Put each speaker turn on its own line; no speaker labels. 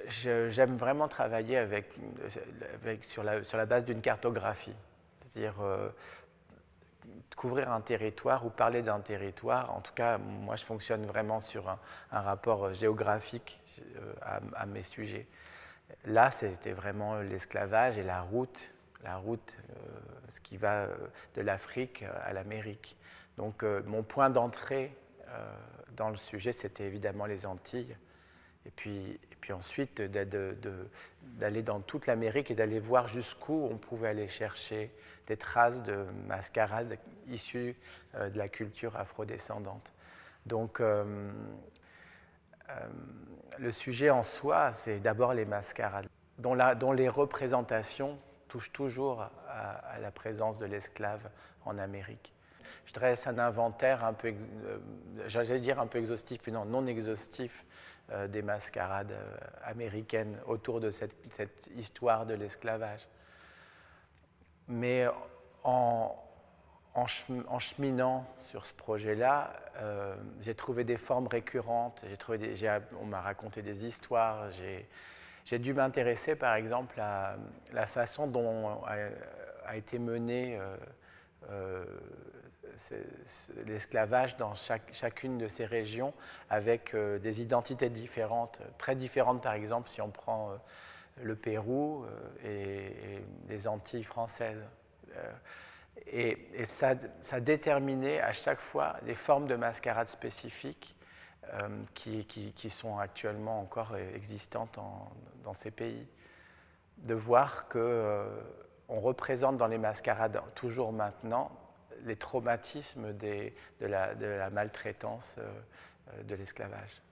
J'aime vraiment travailler sur la base d'une cartographie, c'est-à-dire couvrir un territoire ou parler d'un territoire. En tout cas, moi, je fonctionne vraiment sur un rapport géographique à mes sujets. Là, c'était vraiment l'esclavage et la route, ce qui va de l'Afrique à l'Amérique. Donc, mon point d'entrée dans le sujet, c'était évidemment les Antilles. Et puis ensuite, d'aller dans toute l'Amérique et d'aller voir jusqu'où on pouvait aller chercher des traces de mascarades issues de la culture afrodescendante. Donc, le sujet en soi, c'est d'abord les mascarades, dont les représentations touchent toujours à la présence de l'esclave en Amérique. Je dresse un inventaire un peu, j'allais dire un peu exhaustif, mais non exhaustif, des mascarades américaines autour de cette histoire de l'esclavage. Mais en cheminant sur ce projet-là, j'ai trouvé des formes récurrentes, on m'a raconté des histoires, j'ai dû m'intéresser par exemple à la façon dont a été menée l'esclavage dans chacune de ces régions avec des identités différentes, très différentes par exemple si on prend le Pérou et les Antilles françaises. Et ça déterminait à chaque fois des formes de mascarade spécifiques qui sont actuellement encore existantes dans ces pays. De voir qu'on représente dans les mascarades toujours maintenant les traumatismes de la maltraitance de l'esclavage.